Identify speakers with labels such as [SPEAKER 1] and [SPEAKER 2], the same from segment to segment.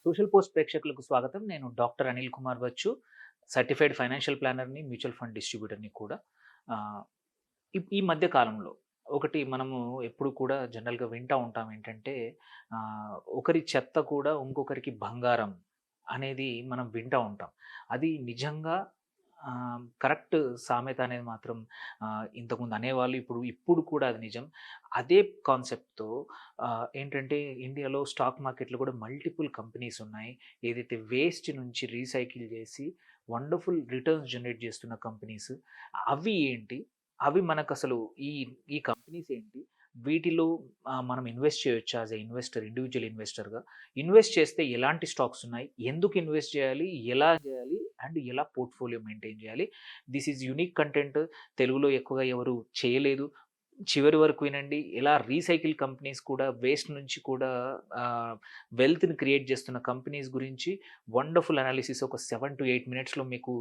[SPEAKER 1] Social post ప్రేక్షకులకు స్వాగతం. నేను doctor Anil Kumar Bachu. Certified financial ప్లానర్‌ని, మ్యూచువల్ ఫండ్ డిస్ట్రిబ్యూటర్‌ని కూడా. ఆహ్, ఈ మధ్య కాలంలో ఒకటి మనము ఎప్పుడు కూడా జనరల్‌గా వింటా ఉంటాం ఏంటంటే, ఒకరి చెత్త కూడా ఇంకొకరికి బంగారం అనేది మనం వింటా ఉంటాం. అది నిజంగా కరెక్ట్ సామెత అనేది మాత్రం ఇంతకుముందు అనేవాళ్ళు. ఇప్పుడు కూడా అది నిజం. అదే కాన్సెప్ట్‌తో ఏంటంటే ఇండియాలో స్టాక్ మార్కెట్‌లో కూడా మల్టిపుల్ కంపెనీస్ ఉన్నాయి. ఏదైతే వేస్ట్ నుంచి రీసైకిల్ చేసి వండర్‌ఫుల్ రిటర్న్స్ జనరేట్ చేస్తున్న కంపెనీస్. అవి ఏంటి? అవి మనకసలు ఈ ఈ కంపెనీస్ ఏంటి? వీటిలో మనం ఇన్వెస్ట్ చేయొచ్చా యాస్ ఎ ఇన్వెస్టర్, ఇండివిడ్యువల్ ఇన్వెస్టర్‌గా? ఇన్వెస్ట్ చేస్తే ఎలాంటి స్టాక్స్ ఉన్నాయి? ఎందుకు ఇన్వెస్ట్ చేయాలి? ఎలా చేయాలి? అండ్ ఎలా పోర్ట్‌ఫోలియో మెయింటైన్ చేయాలి? This is unique content. తెలుగులో ఎక్కువగా ఎవరు చేయలేదు. చివరి వరకు వినండి. ఎలా రీసైకిల్ కంపెనీస్ కూడా వేస్ట్ నుంచి కూడా వెల్త్‌ని క్రియేట్ చేస్తున్న కంపెనీస్ గురించి వండర్‌ఫుల్ అనాలిసిస్ ఒక 7-8 మినిట్స్‌లో మీకు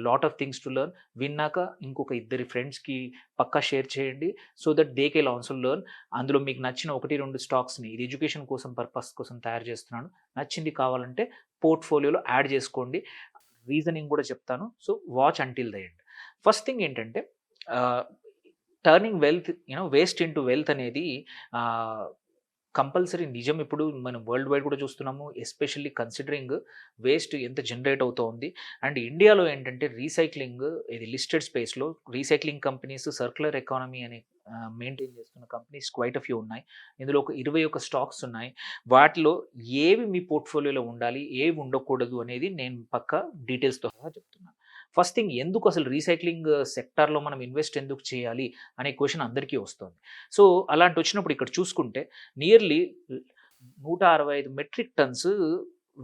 [SPEAKER 1] lot of things to learn. విన్నాక ఇంకొక ఇద్దరి ఫ్రెండ్స్‌కి పక్కా షేర్ చేయండి. So that they can also learn. అందులో మీకు నచ్చిన 1, 2 స్టాక్స్‌ని ఇది ఎడ్యుకేషన్ కోసం పర్పస్ కోసం తయారు చేస్తున్నాను. నచ్చింది కావాలంటే పోర్ట్‌ఫోలియోలో యాడ్ చేసుకోండి. రీజనింగ్ కూడా చెప్తాను. So watch until the end. First thing ఏంటంటే ఆహ్, turning wealth waste into wealth అనేది ఆహ్, కంపల్సరీ నిజం. ఇప్పుడు మనం వరల్డ్ వైడ్ కూడా చూస్తున్నాము. ఎస్పెషల్లీ కన్సిడరింగ్ వేస్ట్ ఎంత జనరేట్ అవుతోంది. అండ్ ఇండియాలో ఏంటంటే రీసైక్లింగ్ ఇది లిస్టెడ్ స్పేస్‌లో రీసైక్లింగ్ కంపెనీస్, సర్క్యులర్ ఎకానమీ అని మెయింటైన్ చేస్తున్న కంపెనీస్ క్వైట్ ఎ ఫ్యూ ఉన్నాయి. ఇందులో ఒక 21 స్టాక్స్ ఉన్నాయి. వాటిలో ఏవి మీ పోర్ట్‌ఫోలియోలో ఉండాలి, ఏవి ఉండకూడదు అనేది నేను పక్కా డీటెయిల్స్‌తో సహా చెప్తున్నాను. ఫస్ట్ థింగ్, ఎందుకు అసలు రీసైక్లింగ్ సెక్టార్‌లో మనం ఇన్వెస్ట్ ఎందుకు చేయాలి అనే క్వెషన్ అందరికీ వస్తుంది. సో అలాంటి వచ్చినప్పుడు ఇక్కడ చూసుకుంటే నియర్లీ 165 మెట్రిక్ టన్స్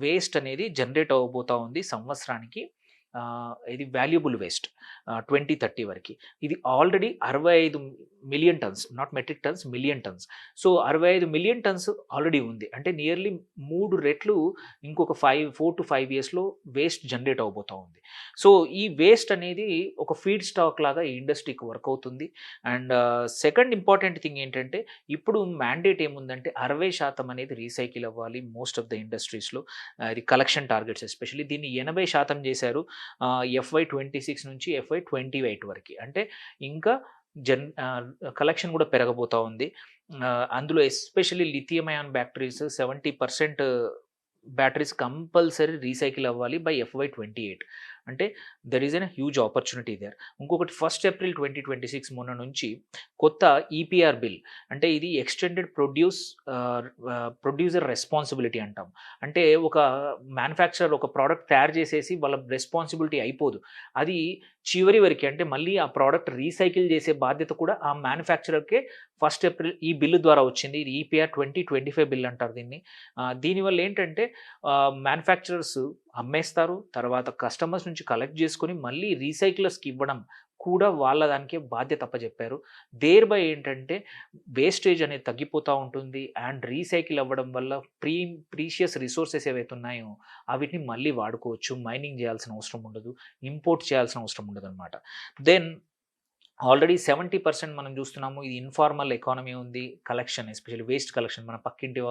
[SPEAKER 1] వేస్ట్ అనేది జనరేట్ అవ్వబోతా ఉంది సంవత్సరానికి. ఇది వాల్యుబుల్ వేస్ట్ 2030 వరకి. ఇది already 65 million tons, not metric tons, million tons. So 65 million tons already ఉంది. అంటే నియర్లీ 3 రెట్లు ఇంకొక 4-5 ఇయర్స్‌లో వేస్ట్ జనరేట్ అవ్వబోతా ఉంది. సో ఈ వేస్ట్ అనేది ఒక ఫీడ్ స్టాక్ లాగా ఈ ఇండస్ట్రీకి వర్క్ అవుతుంది. అండ్ సెకండ్ ఇంపార్టెంట్ థింగ్ ఏంటంటే ఇప్పుడు మ్యాండేట్ ఏముందంటే 60% అనేది రీసైకిల్ అవ్వాలి మోస్ట్ ఆఫ్ ద ఇండస్ట్రీస్‌లో. ఇది కలెక్షన్ టార్గెట్స్ ఎస్పెషల్లీ దీన్ని 80% చేశారు FY 26 నుంచి FY 28 వరకి. అంటే ఇంకా కలెక్షన్ కూడా పెరగబోతా ఉంది. అందులో especially lithium ion batteries 70% batteries compulsory recycle అవ్వాలి బై FY 28. అంటే there is an huge opportunity there. ఇంకొకటి 1 ఏప్రిల్ 2026 మొన్న నుంచి కొత్త ఈపీఆర్ బిల్, అంటే ఇది ఎక్స్టెండెడ్ ప్రొడ్యూసర్ రెస్పాన్సిబిలిటీ అంటాం. అంటే ఒక మ్యానుఫ్యాక్చరర్ ఒక ప్రోడక్ట్ తయారు చేసేసి వాళ్ళ రెస్పాన్సిబిలిటీ అయిపోదు. అది చివరి వరకి, అంటే మళ్ళీ ఆ ప్రోడక్ట్ రీసైకిల్ చేసే బాధ్యత కూడా ఆ మ్యానుఫ్యాక్చరర్‌కే 1 ఏప్రిల్ ఈ బిల్లు ద్వారా వచ్చింది. ఇది ఈపీఆర్ 2025 బిల్ అంటారు దీన్ని. దీనివల్ల ఏంటంటే మ్యానుఫ్యాక్చరర్స్ అమ్మేస్తారు. తర్వాత కస్టమర్స్ నుంచి కలెక్ట్ చేసుకొని మళ్ళీ రీసైక్లర్స్‌కి ఇవ్వడం కూడా వాళ్ళ దానికే బాధ్యత అప్పజెప్పారు. దేర్ బై ఏంటంటే వేస్టేజ్ అనేది తగ్గిపోతా ఉంటుంది. అండ్ రీసైకిల్ అవ్వడం వల్ల ప్రీషియస్ రిసోర్సెస్ ఏవైతే ఉన్నాయో అవిటిని మళ్ళీ వాడుకోవచ్చు. మైనింగ్ చేయాల్సిన అవసరం ఉండదు. ఇంపోర్ట్ చేయాల్సిన అవసరం ఉండదనమాట. దెన్ ఆల్రెడీ 70% మనం చూస్తున్నాము. ఇది ఇన్ఫార్మల్ ఎకానమీ ఉంది. Collection, especially waste collection. మన పక్కింటి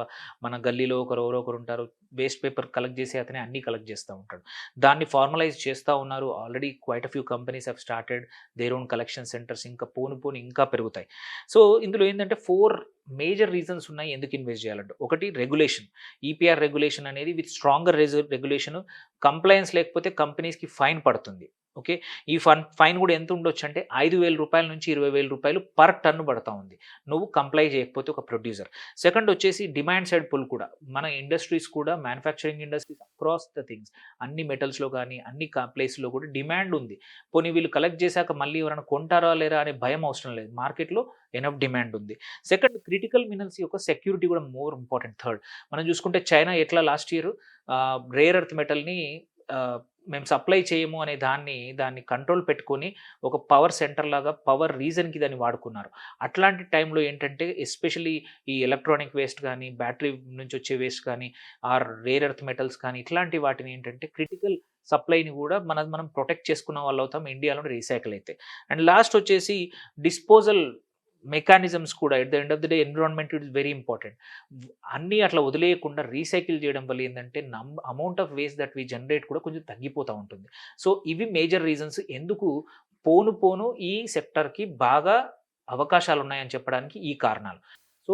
[SPEAKER 1] మన గల్లీలో ఎవరో ఒకరు ఉంటారు. వేస్ట్ పేపర్ కలెక్ట్ చేసే అతనే అన్నీ కలెక్ట్ చేస్తూ ఉంటాడు. దాన్ని ఫార్మలైజ్ చేస్తూ ఉన్నారు. Already quite a few companies have started their own collection centres. ఇంకా పోను ఇంకా పెరుగుతాయి. సో ఇందులో ఏంటంటే 4 మేజర్ రీజన్స్ ఉన్నాయి ఎందుకు ఇన్వెస్ట్ చేయాలంటే. ఒకటి రెగ్యులేషన్. ఈపీఆర్ రెగ్యులేషన్ అనేది విత్ స్ట్రాంగర్ రెగ్యులేషన్, కంప్లయన్స్ లేకపోతే కంపెనీస్‌కి ఫైన్ పడుతుంది. ఓకే. ఈ ఫైన్ కూడా ఎంత ఉండొచ్చు అంటే రూ. 5,000 నుంచి రూ. 20,000 పర్ టన్ పడతా ఉంది. నువ్వు కంప్లై చేయకపోతే ఒక ప్రొడ్యూసర్. సెకండ్ వచ్చేసి డిమాండ్ సైడ్ పుల్ కూడా. మన ఇండస్ట్రీస్ కూడా, manufacturing industries across the things, అన్ని మెటల్స్‌లో కానీ అన్ని ప్లేస్‌లో కూడా డిమాండ్ ఉంది. పోనీ వీళ్ళు కలెక్ట్ చేశాక మళ్ళీ ఎవరైనా కొంటారా లేరా అనే భయం అవసరం లేదు. మార్కెట్‌లో ఎనఫ్ డిమాండ్ ఉంది. సెకండ్, క్రిటికల్ మినరల్స్ యొక్క సెక్యూరిటీ కూడా మోర్ ఇంపార్టెంట్. థర్డ్, మనం చూసుకుంటే చైనా ఎట్లా లాస్ట్ ఇయర్ రేర్ ఎర్త్ మెటల్‌ని మేము సప్లై చేయము అనే దాన్ని కంట్రోల్ పెట్టుకొని ఒక పవర్ సెంటర్ లాగా, పవర్ రీజన్‌కి దాన్ని వాడుకున్నారు. అట్లాంటి టైంలో ఏంటంటే ఎస్పెషల్లీ ఈ ఎలక్ట్రానిక్ వేస్ట్ కానీ, బ్యాటరీ నుంచి వచ్చే వేస్ట్ కానీ, ఆర్ రేర్ ఎర్త్ మెటల్స్ కానీ ఇట్లాంటి వాటిని ఏంటంటే క్రిటికల్ సప్లైని కూడా మనం ప్రొటెక్ట్ చేసుకున్న వాళ్ళవుతాం ఇండియాలో రీసైకిల్ అయితే. అండ్ లాస్ట్ వచ్చేసి డిస్పోజల్ మెకానిజమ్స్ కూడా at the end of the day environment it is very important. అన్నీ అట్లా వదిలేయకుండా రీసైకిల్ చేయడం వల్ల ఏంటంటే amount of waste that we generate కూడా కొంచెం తగ్గిపోతూ ఉంటుంది. సో ఇవి మేజర్ రీజన్స్ ఎందుకు పోను పోను ఈ సెక్టర్కి బాగా అవకాశాలు ఉన్నాయని చెప్పడానికి ఈ కారణాలు. సో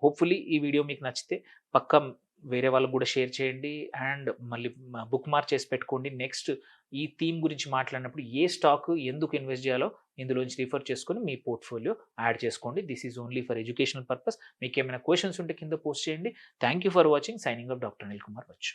[SPEAKER 1] హోప్ఫుల్లీ ఈ వీడియో మీకు నచ్చితే పక్కా వేరే వాళ్ళకు కూడా షేర్ చేయండి అండ్ మళ్ళీ బుక్ మార్క్ చేసి పెట్టుకోండి. నెక్స్ట్ ఈ థీమ్ గురించి మాట్లాడినప్పుడు ఏ స్టాక్ ఎందుకు ఇన్వెస్ట్ చేయాలో ఇందులోంచి రిఫర్ చేసుకొని మీ పోర్ట్ఫోలియో యాడ్ చేసుకోండి. This is only for educational purpose. మీకు ఏమైనా క్వశ్చన్స్ ఉంటే కింద పోస్ట్ చేయండి. Thank you for watching. Signing off doctor Anil Kumar వచ్చు.